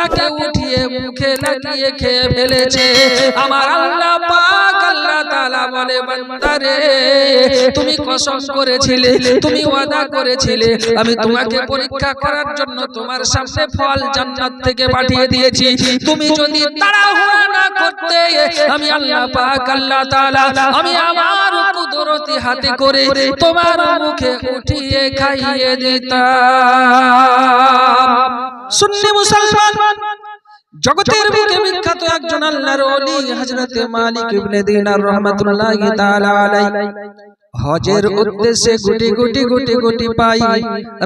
সাপটাকে উঠিয়ে মুখে লাগিয়ে খেয়ে ফেলেছে। আমার আল্লাহ পাক আল্লাহ তাআলা বলে, বান্দা রে, তুমি কসম করেছিলে, তুমি ওয়াদা করেছিলে, আমি তোমাকে পরীক্ষা করার জন্য তোমার সামনে ফল জান্নাত থেকে পাঠিয়ে দিয়েছি। তুমি যদি তাড়াহুড়া না করতে, আমি আল্লাহ পাক আল্লাহ তাআলা আমি আমার কুদরতি হাতে করে তোমার মুখে উঠিয়ে খাইয়ে দিতাম। সুন্নি মুসলমান, জগতের বুকে বিখ্যাত একজন আল্লাহর ওলি হযরত মালিক ইবনে দিনার রাহমাতুল্লাহি তাআলা আলাইহি হজের উদ্দেশ্যে গুটি গুটি পাই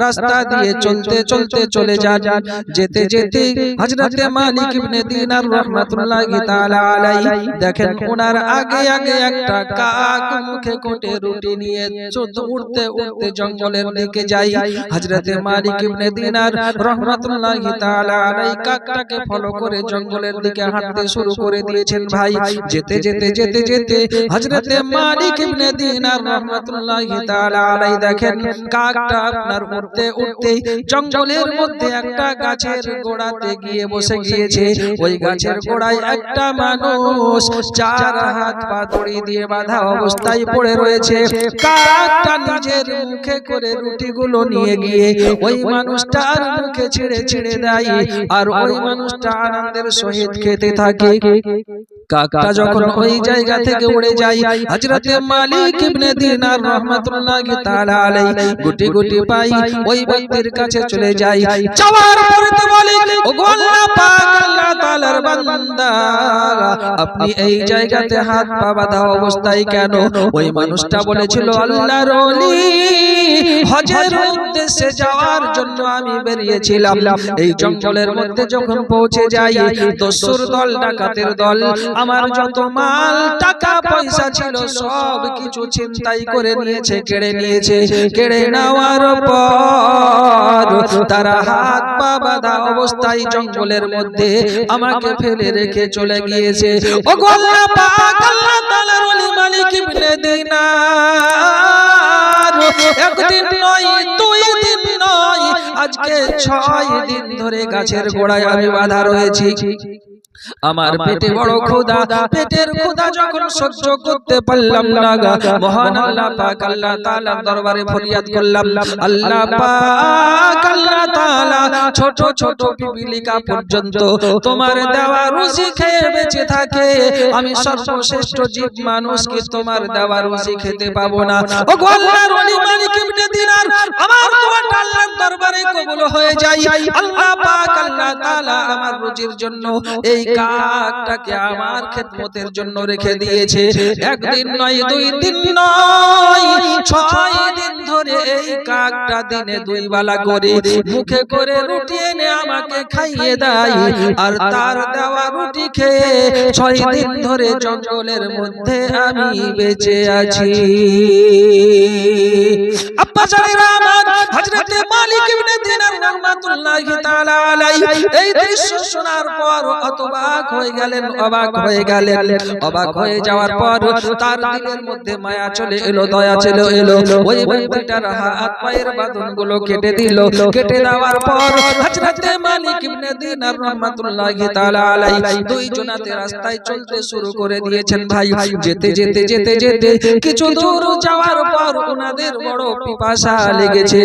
রাস্তা দিয়ে চলতে চলতে চলে যান। যেতে যেতে হযরত মালিক ইবনে দিনার রাহমাতুল্লাহি তাআলা আলাইহি দেখেন ওনার আগে আগে একটা কাক মুখে করে রুটি নিয়ে উড়তে উড়তে জঙ্গলের দিকে যায়। হযরত মালিক ইবনে দিনার রাহমাতুল্লাহি তাআলা আলাইহি কাকটাকে ফলো করে জঙ্গলের দিকে হাঁটতে শুরু করে দিয়েছেন। ভাই যেতে যেতে যেতে যেতে হযরত মালিক ইবনে দিনার রাহমাতুল্লাহি তাআলা আলাইহি দেখেন কাকটা আপনার উড়তে উড়তে জঙ্গলের মধ্যে একটা গাছের গোড়াতে গিয়ে বসে গিয়েছে। ওই গাছের গোড়ায় একটা মানুষ চার হাত পা দড়ি দিয়ে বাঁধা অবস্থায় পড়ে রয়েছে। কাকটা নিজের মুখে করে রুটিগুলো নিয়ে গিয়ে ওই মানুষটার মুখে ছিঁড়ে ছিঁড়ে দেয়, আর ওই মানুষটা আনন্দের সহিত খেতে থাকে। কাকটা যখন ওই জায়গা থেকে উড়ে যায়, হযরত মালিক ইবনে দিনার রাহমাতুল্লাহি তাআলা আলাইহি গুটি গুটি পাই ওই ব্যক্তির কাছে চলে যায়। যাওয়ার পরে বলে, ওগো আল্লাহ পাক আল্লাহ তাআলার বান্দা, আপনি এই জায়গাতে হাত পা বাঁধা অবস্থায় কেন? ওই মানুষটা বলেছিল, আল্লাহর ওলি, হজের উদ্দেশ্যে যাওয়ার জন্য আমি বেরিয়েছিলাম। এই জঙ্গলের মধ্যে যখন পৌঁছে যাই, দস্যুর দল, ডাকাতের দল আমার যত মাল টাকা পয়সা ছিল সব কিছু ছিনতাই করে নিয়েছে, কেড়ে নিয়েছে। কেড়ে নেওয়ার পর তারা হাত পা বাঁধা অবস্থায় জঙ্গলের মধ্যে আমাকে ফেলে রেখে চলে গিয়েছে। ওগো আল্লাহ পাক আল্লাহ তাআলার ওলি মালিক ইবনে দিনার, একদিন নয়, দুই দিন নয়, আজকে 6 দিন ধরে গাছের গোড়ায় আমি বাঁধা রয়েছি। আমার পেটে বড় ক্ষুধা, পেটের ক্ষুধা যখন সহ্য করতে পারলাম না, মহান আল্লাহ পাক আল্লাহ তাআলার দরবারে ফরিয়াদ করলাম। আল্লাহ পাক আল্লাহ তাআলা ছোট ছোট পিপিলিকা পর্যন্ত তোমার দেওয়া রুজি খেয়ে বেঁচে থাকে, আমি সর্বশ্রেষ্ঠ জীব মানুষকে তোমার দেওয়া রুজি খেতে পাবো না। ওগো আল্লাহর ওলি মালিক ইবনে দিনার, আমার দোয়াটা আল্লাহর দরবারে কবুল হয়ে যায়। আল্লাহ পাক আল্লাহ তাআলা আমার রুজির জন্য এই কাকটাকে আমার খেদমতের জন্য রেখে দিয়েছে। একদিন নয়, দুই দিন নয়, 6 দিন ধরে এই কাকটা দিনে 2 বেলা করে মুখে করে রুটি এনে আমাকে খাইয়ে দেয়, আর তার দেওয়া রুটি খেয়ে 6 দিন ধরে জঙ্গলের মধ্যে আমি বেঁচে আছি। আব্বা জানেরা আমার, হযরত মালিক ইবনে দিনার রাহমাতুল্লাহি তাআলা আলাইহি এই দৃশ্য শোনার পর অবাক হয়ে গেলেন, অবাক হয়ে গেলেন। অবাক হয়ে যাওয়ার পর তার দিলের মধ্যে মায়া চলে এলো, দয়া চলে এলো। ওই ব্যক্তিটার হাত পায়ের বাঁধনগুলো কেটে দিল। কেটে দেওয়ার পর হযরত মালিক ইবনে দিনার রাহমাতুল্লাহি তাআলা আলাইহি দুইজনাতে রাস্তায় চলতে শুরু করে দিয়েছেন। ভাই যেতে যেতে যেতে যেতে কিছু দূর যাওয়ার পর ওনাদের বড় পিপাসা লেগেছে,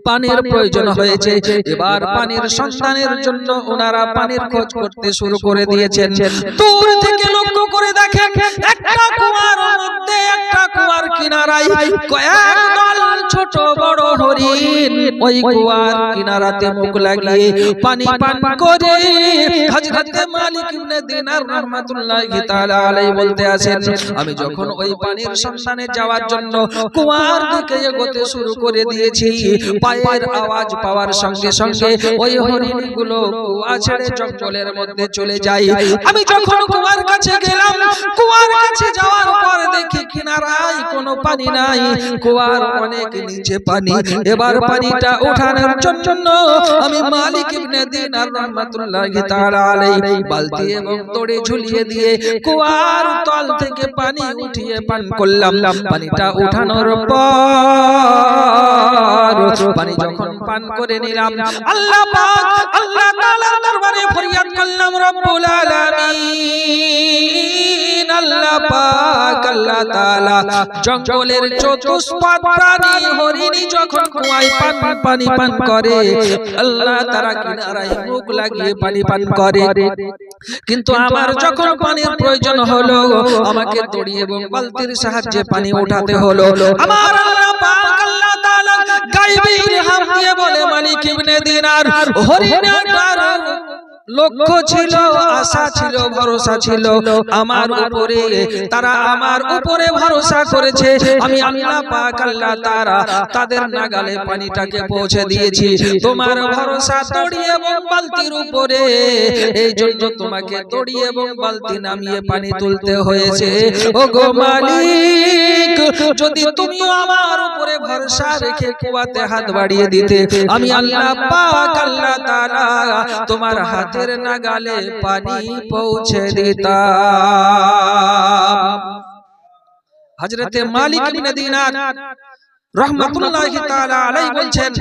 পানির প্রয়োজন হয়েছে। এবার পানির সন্ধানের জন্য ওনারা পানির খোঁজ করতে শুরু করে দিয়েছেন। দূর থেকে লক্ষ্য করে দেখেন একটা কুয়ার মধ্যে, একটা কুয়ার কিনারায় কয়েকদল ছোট বড় হরিণ ওই কুয়ার কিনারাতে মুখ লাগিয়ে পানি পান করে হযরত মালিক ইবনে দিনার রাহমাতুল্লাহি তাআলা আলাইহি বলতে আছেন, আমি যখন ওই পানির সন্ধানে যাওয়ার জন্য কুয়ার দিকে এগোতে শুরু করে দিয়েছি, পায়ের আওয়াজ পাওয়ার সঙ্গে সঙ্গে ওই হরিণগুলো কুয়া ছেড়ে জঙ্গলের মধ্যে চলে যায়। আমি যখন কুয়ার কাছে গেলাম, কুয়ার কাছে যাওয়ার পর দেখি কিনারায় কোনো পানি নাই, কুয়ার অনেক নিচে পানি। এবার পানিটা ওঠানোর জন্য আমি মালিক ইবনে দিনার রাহমাতুল্লাহি তাআলা আলাইহি বালতি এবং দড়ি ঝুলিয়ে দিয়ে কুয়ার তল থেকে পানি উঠিয়ে পান করলাম। পানিটা উঠানোর পর পানি যখন পান করে নিলাম, আল্লাহ পাক আল্লাহ তাআলার দরবারে পাক আল্লাহ তাআলা জঙ্গলের চতুষ্পাদ প্রাণী হরিণী যখন কুয়ায় পানি পান করে আল্লাহ তারা কিনারায় মুখ লাগিয়ে পানি পান করে, কিন্তু আমার যখন পানির প্রয়োজন হলো আমাকে দড়ি এবং বালতির সাহায্যে পানি উঠাতে হলো। আমার আল্লাহ পাক আল্লাহ তাআলা গায়বী ইলহাম দিয়ে বলে মালিক ইবনে দিনার হরিণটার লক্ষ্য ছিল, আশা ছিল, ভরসা ছিল আমার উপরে, তারা আমার উপরে ভরসা করেছে। আমি আল্লাহ পাক আল্লাহ তাআলা তাদের নাগালে পানিটাকে পৌঁছে দিয়েছি। তোমার ভরসা দড়ি এবং বালতির উপরে, এই জন্য তোমাকে দড়ি এবং বালতি নামিয়ে পানি তুলতে হয়েছে। ওগো মালিক, যদি তুমি আমার উপরে ভরসা রেখে কুয়াতে হাত বাড়িয়ে দিতে আমি আল্লাহ পাক আল্লাহ তাআলা তোমার হাতে নাগালে পানি পৌঁছে দিতাম। হযরতে মালিক ইবনে দিনার রাহমাতুল্লাহি তাআলা আলাইহি বলছেন,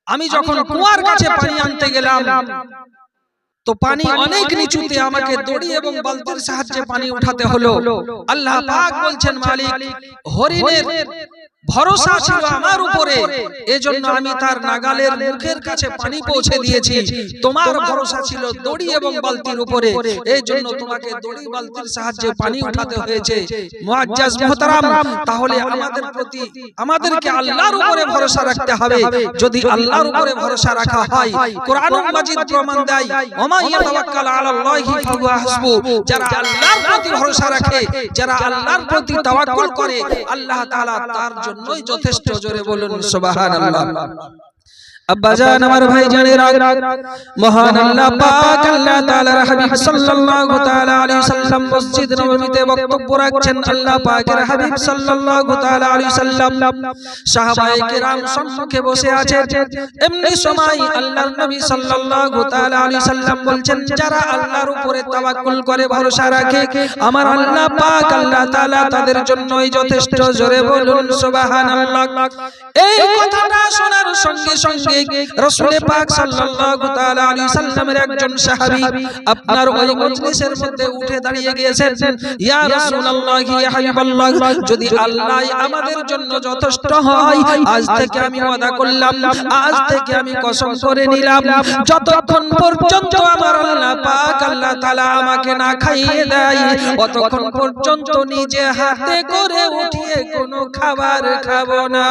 আমি যখন কুয়ার কাছে পানি আনতে গেলাম তো পানি অনেক নিচুতে, আমাকে দড়ি এবং বালতির সাহায্যে পানি উঠাতে হলো। আল্লাহ পাক বলছেন মালিক হরিণের ভরসা ছিল আমার উপরে, এজন্য আমি তার নাগালের মুখের কাছে পানি পৌঁছে দিয়েছি। তোমার ভরসা ছিল দড়ি এবং বালতির উপরে, এজন্য তোমাকে দড়ি বালতির সাহায্যে পানি উঠাতে হয়েছে। মুআজ্জাজ মুহতারাম, তাহলে আমাদের প্রতি আমাদেরকে আল্লাহর উপরে ভরসা রাখতে হবে। যদি আল্লাহর উপরে ভরসা রাখা হয়, কোরআনুল মাজিদ প্রমাণ দেয় ওমা ইয়াতাওয়াক্কাল আলাল্লাহি ফাহুয়া হাসবু, যারা আল্লাহর প্রতি ভরসা রাখে, যারা আল্লাহর প্রতি তাওয়াক্কুল করে আল্লাহ তাআলা তার জন্যই যথেষ্ট। জোরে বলুন সুবহানাল্লাহ। আব্বাজান আমার ভাই জানেরা, মহান আল্লাহ পাক আল্লাহ তাআলার হাবিব সাল্লাল্লাহু তাআলা আলাইহি সাল্লাম মসজিদ নববীতে বক্তব্য রাখছেন। আল্লাহ পাকের হাবিব সাল্লাল্লাহু তাআলা আলাইহি সাল্লাম সাহাবায়ে কেরাম সম্মুখে বসে আছেন। এমনি সময় আল্লাহর নবী সাল্লাল্লাহু তাআলা আলাইহি সাল্লাম বলছেন, যারা আল্লাহর উপরে তাওয়াক্কুল করে ভরসা রাখে আমার আল্লাহ পাক আল্লাহ তাআলা তাদের জন্যই যথেষ্ট। জোরে বলুন সুবহানাল্লাহ। এই কথাটা শোনার সঙ্গে সঙ্গে রাসূল পাক সাল্লাল্লাহু তাআলা আলাইহি সাল্লামের একজন সাহাবী আপনার ওই মজলিসের মধ্যে উঠে দাঁড়িয়ে গিয়েছেন, ইয়া রাসূলুল্লাহ, ইয়া হাবিবাল্লাহ, যদি আল্লাহ আমাদের জন্য যথেষ্ট হয়, আজ থেকে আমি ওয়াদা করলাম, আজ থেকে আমি কসম করে নিলাম, যতক্ষণ পর্যন্ত আমার আল্লাহ পাক আল্লাহ তাআলা আমাকে না খাইয়ে দেয় ততক্ষণ পর্যন্ত নিজে হাতে করে উঠিয়ে কোনো খাবার খাবো না।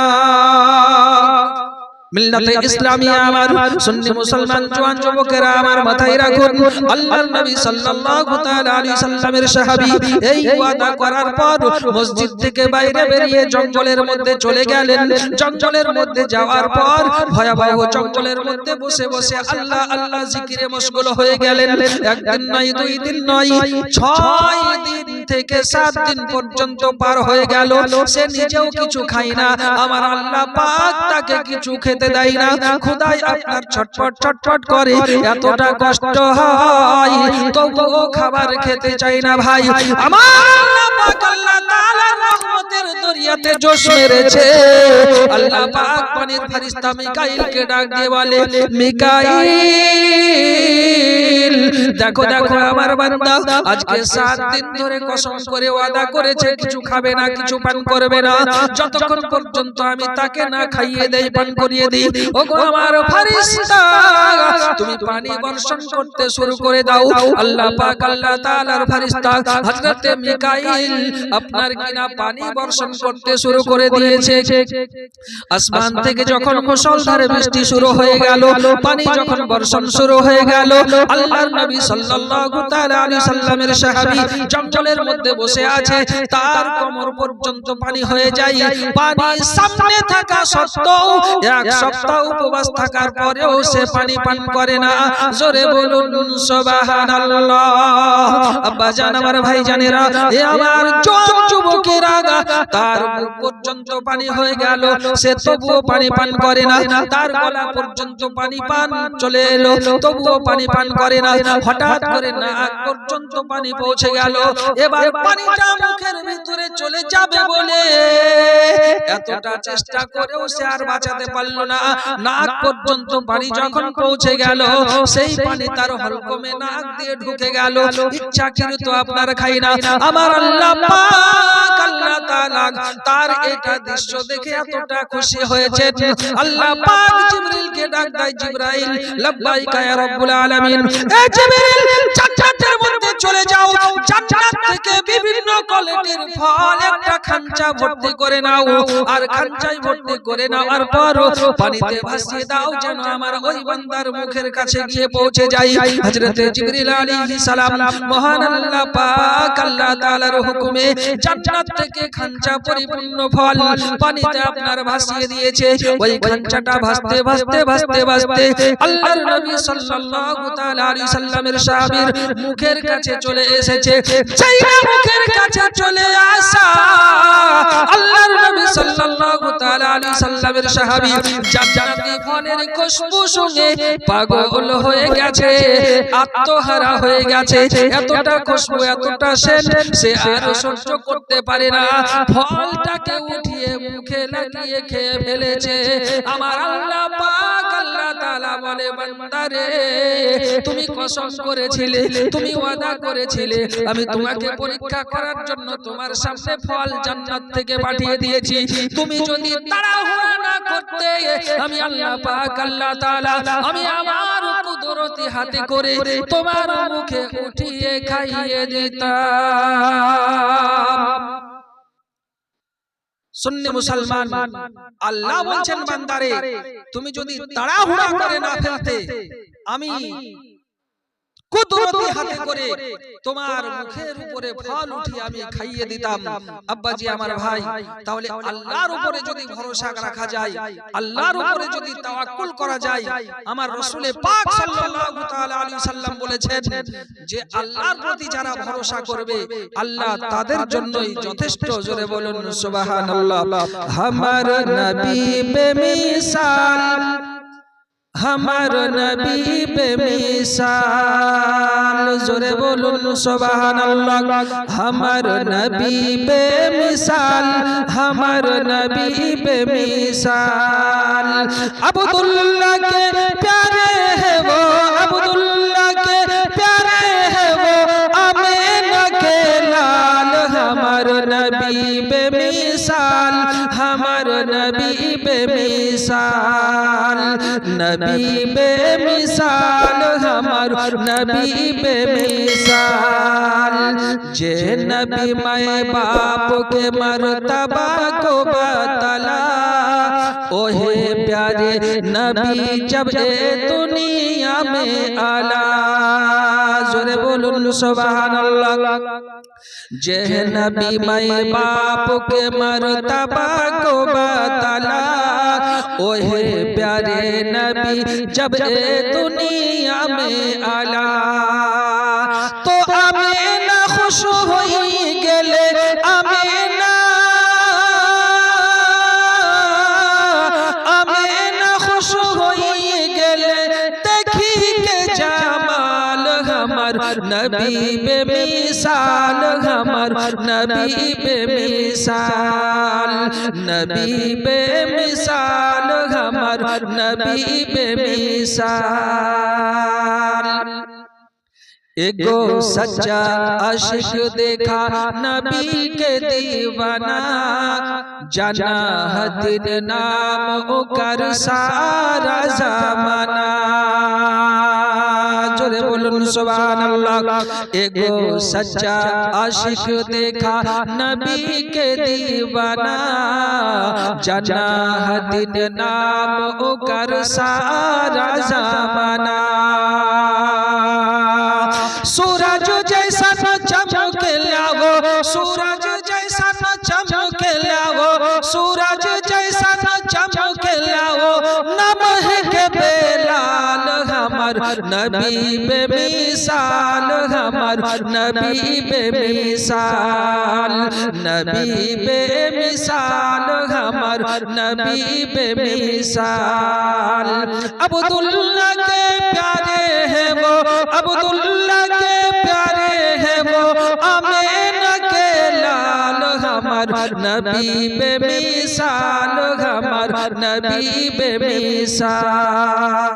মিল্লাতে ইসলামিয়া আমার সুন্নি মুসলমান জওয়ান যুবকেরা আমার মাথায় রাখুন, আল্লাহর নবী সাল্লাল্লাহু তাআলা আলাইহি সাল্লামের সাহাবী এই ওয়াদা করার পর মসজিদ থেকে বাইরে বেরিয়ে জঙ্গলের মধ্যে চলে গেলেন। জঙ্গলের মধ্যে যাওয়ার পর ভয়াবহ জঙ্গলের মধ্যে বসে বসে আল্লাহ আল্লাহ জিকিরে মশগুল হয়ে গেলেন। একদিন নয়, দুই দিন নয়, 6 দিন থেকে 7 দিন পর্যন্ত পার হয়ে গেল। সে নিজেও কিছু খায় না, আমার আল্লাহ পাক তাকে কিছু খেতে দেয় না। খোদাই আপনার ছটফট ছটফট করে, এতটা কষ্ট হয় তবুও খাবার খেতে চাই না। ভাই আমার আল্লাহ পাক আল্লাহ তাআলার রহমতের দরিয়াতে জোশ মেরেছে। আল্লাহ পাক পানির ফেরেশতা মিকাইলকে ডাক দিয়ে বলে, মিকাইল, দেখো দেখো আমার বান্দা আজকে 7 দিন ধরে কসম করে ওয়াদা করেছে কিছু খাবে না, কিছু পান করবে না, যতক্ষণ পর্যন্ত আমি তাকে না খাইয়ে দেই, পান করিয়ে দিই। ওগো আমার ফেরেশতা, তুমি পানি বর্ষণ করতে শুরু করে দাও। আল্লাহ পাক আল্লাহ তাআলার ফেরেশতা হযরতে মিকাইল আপনার কিনা পানি বর্ষণ করতে শুরু করে দিয়েছে। আসমান থেকে যখন মুষলধারে বৃষ্টি শুরু হয়ে গেল, পানি যখন বর্ষণ শুরু হয়ে গেল, আল্লাহর নবী সাল্লাল্লাহু তাআলা আলাইহি সাল্লামের সাহাবী জঙ্গলের মধ্যে বসে আছে, তার কোমর পর্যন্ত পানি হয়ে যায়। পানি সামনে থাকা সত্ত্বেও 1 সপ্তাহ উপবাস থাকার পরেও সে পানি পান করে না। জোরে বলুন সুবহানাল্লাহ। আব্বা জান আমার ভাই জানেরা, এ আমার যুবকেরা, তার মুখ পর্যন্ত পানি হয়ে গেল, সে তবুও পানি পান করে না। তার গলা পর্যন্ত পানি পান চলে এলো, তবুও পানি পান করে না। হঠাৎ করে নাক পর্যন্ত পানি পৌঁছে গেল। এবার পানিটা মুখের ভিতরে চলে যাবে বলে এতটা চেষ্টা করেও সে আর বাঁচাতে পারলো না। নাক পর্যন্ত পানি যখন পৌঁছে গেল, সেই পানি তার হলকমে নাক দিয়ে ঢুকে গেল। ইচ্ছাকৃত আপনার খাই না, আমার আল্লাহ পাক আল্লাহ তাআলা তার এটা দৃশ্য দেখে এতটা খুশি হয়েছে, আল্লাহ পাক জিবরিলকে ডাক দেয়, জিবরাইল লাব্বাইকা ইয়া রাব্বুল আলামিন, এ জিবরিল জান্নাতের মধ্যে চলে যাও, জান্নাত থেকে বিভিন্ন কোয়ালিটির ফল একটা খাঞ্চা ভর্তি করে নাও, আর খাঞ্চায় ভর্তি করে নাও, আর পর পানিতে ভাসিয়ে দাও যেন আমার ওই বান্দার মুখের কাছে গিয়ে পৌঁছে যায়। হযরতে জিবরিল আলাইহিস সালাম মহান আল্লাহ পাক আল্লাহ তাআলার হুকুমে জান্নাত থেকে খাঞ্চা পরিপূর্ণ ফল পানিতে আপনার ভাসিয়ে দিয়েছে। ওই খাঞ্চাটা ভাসতে ভাসতে ভাসতে ভাসতে আল্লাহর নবী সাল্লাল্লাহু তাআলা আলাইহি সাল্লামের সাহাবীর মুখের কাছে চলে এসেছে। সেই মুখের কাছে চলে আসা আল্লাহর নবী সাল্লাল্লাহু তাআলা আলাইহি সাল্লামের সাহাবী জান্নাতি ফলের খুশবু শুনে পাগল হয়ে গেছে, আত্মহারা হয়ে গেছে। এতটা খুশবু, এতটা সেন্ট সে আর সহ্য করতে পারে না, ফলটাকে উঠিয়ে মুখে লাগিয়ে খেয়ে ফেলেছে। আমার আল্লাহ পাক আল্লাহ তাআলা বলে, বান্দারে তুমি কসম করেছিলে, তুমি ওয়াদা করেছিলে, আমি তোমাকে পরীক্ষা করার জন্য তোমার সামনে ফল জান্নাত থেকে পাঠিয়ে দিয়েছি। তুমি যদি তাড়াহুড়া না করতে, আমি আল্লাহ পাক আল্লাহ তাআলা আমি আমার কুদরতি হাতে করে তোমার মুখে উঠিয়ে খাইয়ে দিতাম। সুন্নি মুসলমান, আল্লাহ বলছেন বান্দারে তুমি যদি তাড়াহুড়া করে না ফেলতে, আমি কুদরতি হাতে করে তোমার মুখের উপরে ফল উঠিয়ে আমি খাইয়ে দিতাম। আব্বাজি আমার ভাই, তাহলে আল্লাহর উপরে যদি ভরসা রাখা যায়, আল্লাহর উপরে যদি তাওয়াক্কুল করা যায়, আমার রাসূল পাক সাল্লাল্লাহু তাআলা আলাইহি সাল্লাম বলেছেন যে আল্লাহর প্রতি যারা ভরসা করবে আল্লাহ তাদের জন্যই যথেষ্ট। জোরে বলুন সুবহানাল্লাহ। আমার নবী বেমিসাল, আমার নবী বেমিসাল, জোরে বলুন সুবহানাল্লাহ। আমার নবী বেমিসাল, আমার নবী বেমিসাল। আব্দুল্লাহ কে প্যারে है वो, अब्दुल्लाह के प्यारे है वो, आमिना के लाल। हमार नबी बेमिसाल, हमार नबी बेमिसाल, नबी बेमिसाल, हमार नबी बेमिसाल। जे नबी माए बाप के मर्तबा को बतला, ओहे प्यारे नबी जब ए दुनिया में आला। जोरे बोलुन सुबहानल्लाह। जे नबी माए बाप के मर्तबा को बतला, ओहे प्यारे नबी जब ए दुनिया में आला। तो आमीना खुश हुई गेले, आमीना आमीना खुश हुई गेले, देखी के जमाल हमार नबी बेमिसाल, हमार नबी बेमिसाल, नबी बेमिसाल, हमार नबी बेमिसाल। एगो सच्चा आशिक देखा नबी के दीवाना, जाना हद नाम ओकर सारा जमाना। जोरे बोलुन सुबहानल्लाह। एगो सच्चा आशिक देखा नबी के दीवाना, जाना हद नाम ओकर सारा जमाना। सूरज जैसा न चमके लावो, सूरज जैसा न चमके लावो, सूरज जैसा न चमके लावो, नमः के बेलाल। हमार नबी बेमिसाल, हमार नबी बेमिसाल, नबी बेमिसाल, हमार नबी बेमिसाल। अब्दुल्लाह के प्यारे हैं वो, अब्दुल्लाह के प्यारे हैं वो, आमीना के लाल। नबी बेमिसाल हमार नबी बेमिसाल।